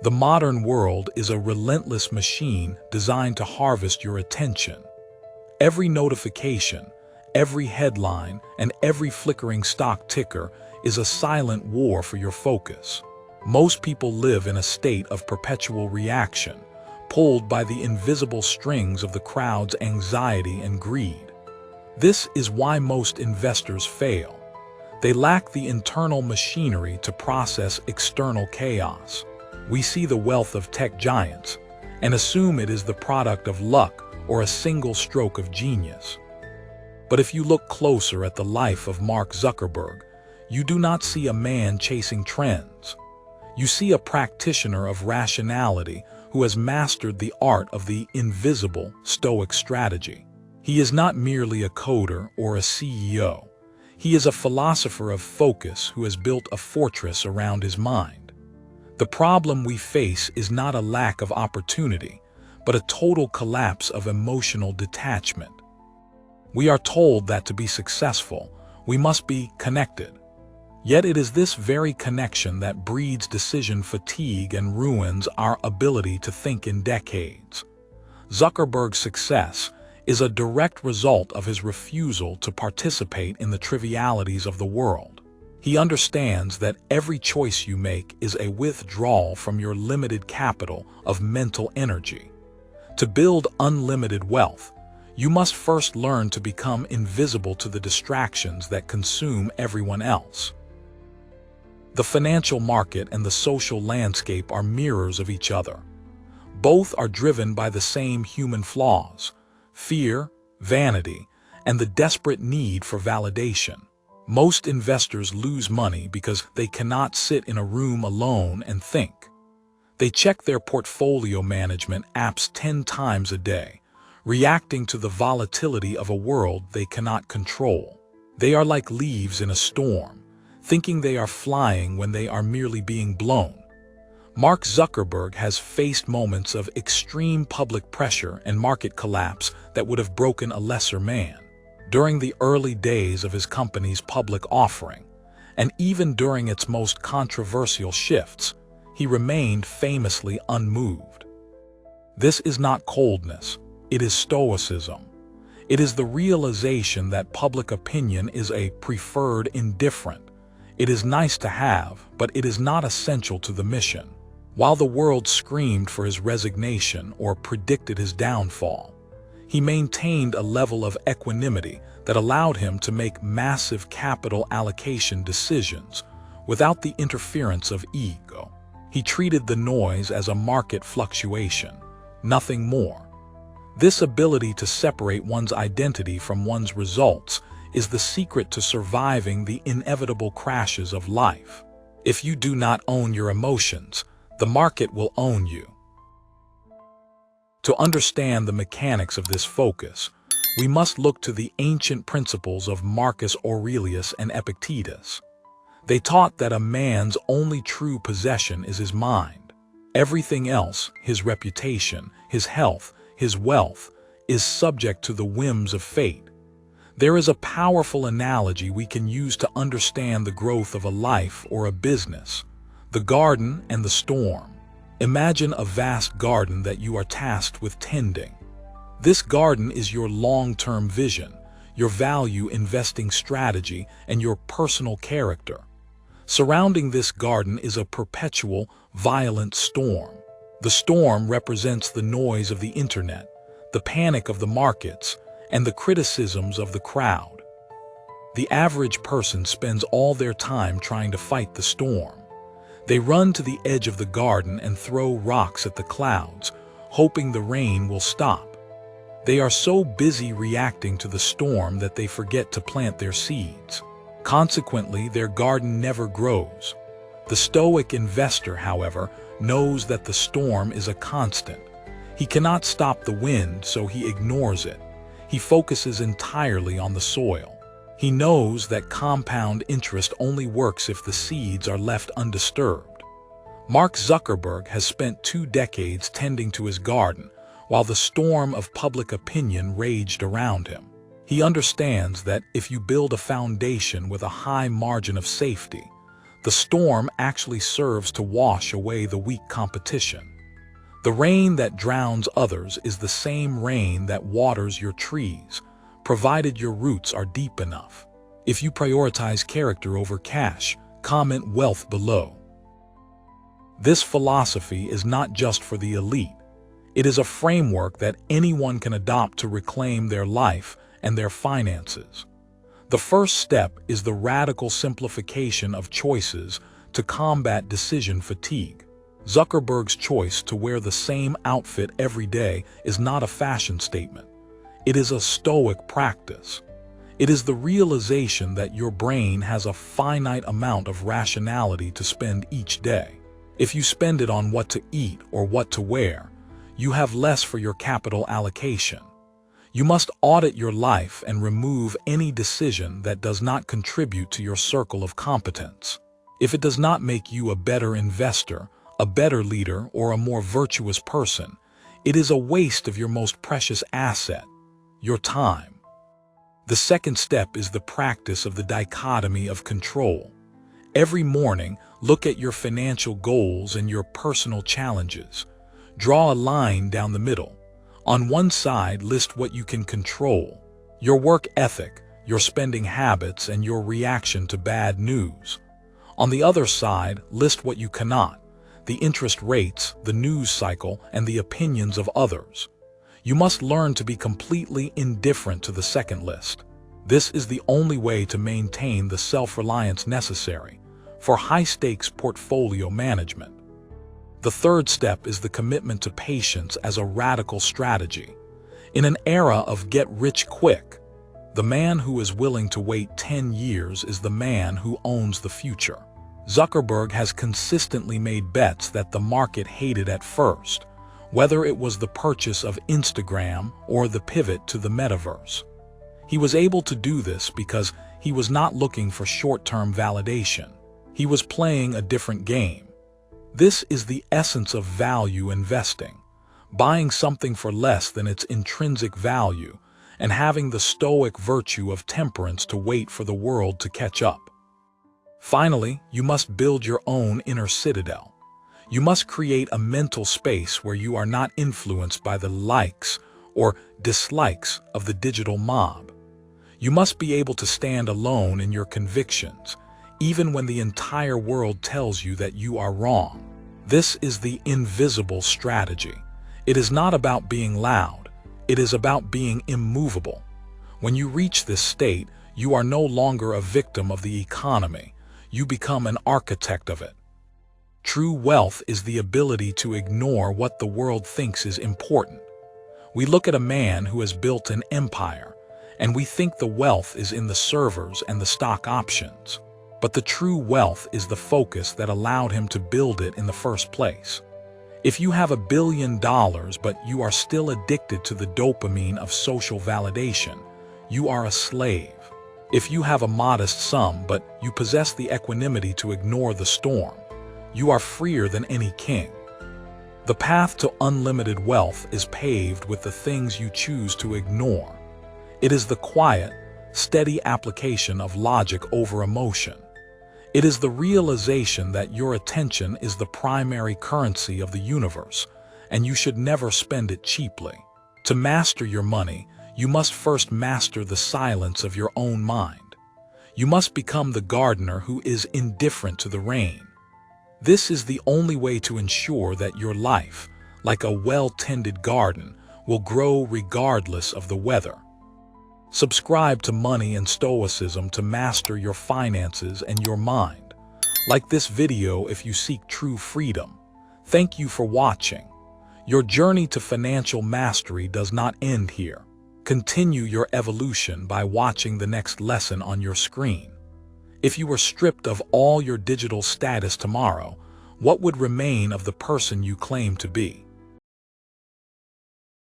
The modern world is a relentless machine designed to harvest your attention. Every notification, every headline, and every flickering stock ticker is a silent war for your focus. Most people live in a state of perpetual reaction, pulled by the invisible strings of the crowd's anxiety and greed. This is why most investors fail. They lack the internal machinery to process external chaos. We see the wealth of tech giants and assume it is the product of luck or a single stroke of genius. But if you look closer at the life of Mark Zuckerberg, you do not see a man chasing trends. You see a practitioner of rationality who has mastered the art of the invisible Stoic strategy. He is not merely a coder or a CEO. He is a philosopher of focus who has built a fortress around his mind. The problem we face is not a lack of opportunity, but a total collapse of emotional detachment. We are told that to be successful, we must be connected. Yet it is this very connection that breeds decision fatigue and ruins our ability to think in decades. Zuckerberg's success is a direct result of his refusal to participate in the trivialities of the world. He understands that every choice you make is a withdrawal from your limited capital of mental energy. To build unlimited wealth, you must first learn to become invisible to the distractions that consume everyone else. The financial market and the social landscape are mirrors of each other. Both are driven by the same human flaws: fear, vanity, and the desperate need for validation. Most investors lose money because they cannot sit in a room alone and think. They check their portfolio management apps 10 times a day, reacting to the volatility of a world they cannot control. They are like leaves in a storm, thinking they are flying when they are merely being blown. Mark Zuckerberg has faced moments of extreme public pressure and market collapse that would have broken a lesser man. During the early days of his company's public offering, and even during its most controversial shifts, he remained famously unmoved. This is not coldness, it is Stoicism. It is the realization that public opinion is a preferred indifferent. It is nice to have, but it is not essential to the mission. While the world screamed for his resignation or predicted his downfall, he maintained a level of equanimity that allowed him to make massive capital allocation decisions without the interference of ego. He treated the noise as a market fluctuation, nothing more. This ability to separate one's identity from one's results is the secret to surviving the inevitable crashes of life. If you do not own your emotions, the market will own you. To understand the mechanics of this focus, we must look to the ancient principles of Marcus Aurelius and Epictetus. They taught that a man's only true possession is his mind. Everything else, his reputation, his health, his wealth, is subject to the whims of fate. There is a powerful analogy we can use to understand the growth of a life or a business: the garden and the storm. Imagine a vast garden that you are tasked with tending. This garden is your long-term vision, your value investing strategy, and your personal character. Surrounding this garden is a perpetual, violent storm. The storm represents the noise of the internet, the panic of the markets, and the criticisms of the crowd. The average person spends all their time trying to fight the storm. They run to the edge of the garden and throw rocks at the clouds, hoping the rain will stop. They are so busy reacting to the storm that they forget to plant their seeds. Consequently, their garden never grows. The Stoic investor, however, knows that the storm is a constant. He cannot stop the wind, so he ignores it. He focuses entirely on the soil. He knows that compound interest only works if the seeds are left undisturbed. Mark Zuckerberg has spent 2 decades tending to his garden, while the storm of public opinion raged around him. He understands that if you build a foundation with a high margin of safety, The storm actually serves to wash away the weak competition. The rain that drowns others is the same rain that waters your trees, provided your roots are deep enough. If you prioritize character over cash, comment wealth below. This philosophy is not just for the elite. It is a framework that anyone can adopt to reclaim their life and their finances. The first step is the radical simplification of choices to combat decision fatigue. Zuckerberg's choice to wear the same outfit every day is not a fashion statement. It is a Stoic practice. It is the realization that your brain has a finite amount of rationality to spend each day. If you spend it on what to eat or what to wear, you have less for your capital allocation. You must audit your life and remove any decision that does not contribute to your circle of competence. If it does not make you a better investor, a better leader, or a more virtuous person, it is a waste of your most precious asset, your time. The second step is the practice of the dichotomy of control. Every morning, look at your financial goals and your personal challenges. Draw a line down the middle. On one side, list what you can control: your work ethic, your spending habits, and your reaction to bad news. On the other side, list what you cannot: the interest rates, the news cycle, and the opinions of others. You must learn to be completely indifferent to the second list. This is the only way to maintain the self-reliance necessary for high-stakes portfolio management. The third step is the commitment to patience as a radical strategy. In an era of get-rich-quick, the man who is willing to wait 10 years is the man who owns the future. Zuckerberg has consistently made bets that the market hated at first, whether it was the purchase of Instagram or the pivot to the metaverse. He was able to do this because he was not looking for short-term validation. He was playing a different game. This is the essence of value investing: buying something for less than its intrinsic value and having the Stoic virtue of temperance to wait for the world to catch up. Finally, you must build your own inner citadel. You must create a mental space where you are not influenced by the likes or dislikes of the digital mob. You must be able to stand alone in your convictions, even when the entire world tells you that you are wrong. This is the invisible strategy. It is not about being loud. It is about being immovable. When you reach this state, you are no longer a victim of the economy. You become an architect of it. True wealth is the ability to ignore what the world thinks is important. We look at a man who has built an empire, and we think the wealth is in the servers and the stock options. But the true wealth is the focus that allowed him to build it in the first place. If you have $1 billion but you are still addicted to the dopamine of social validation, you are a slave. If you have a modest sum but you possess the equanimity to ignore the storm, you are freer than any king. The path to unlimited wealth is paved with the things you choose to ignore. It is the quiet, steady application of logic over emotion. It is the realization that your attention is the primary currency of the universe, and you should never spend it cheaply. To master your money, you must first master the silence of your own mind. You must become the gardener who is indifferent to the rain. This is the only way to ensure that your life, like a well-tended garden, will grow regardless of the weather. Subscribe to Money and Stoicism to master your finances and your mind. Like this video if you seek true freedom. Thank you for watching. Your journey to financial mastery does not end here. Continue your evolution by watching the next lesson on your screen. If you were stripped of all your digital status tomorrow, what would remain of the person you claim to be?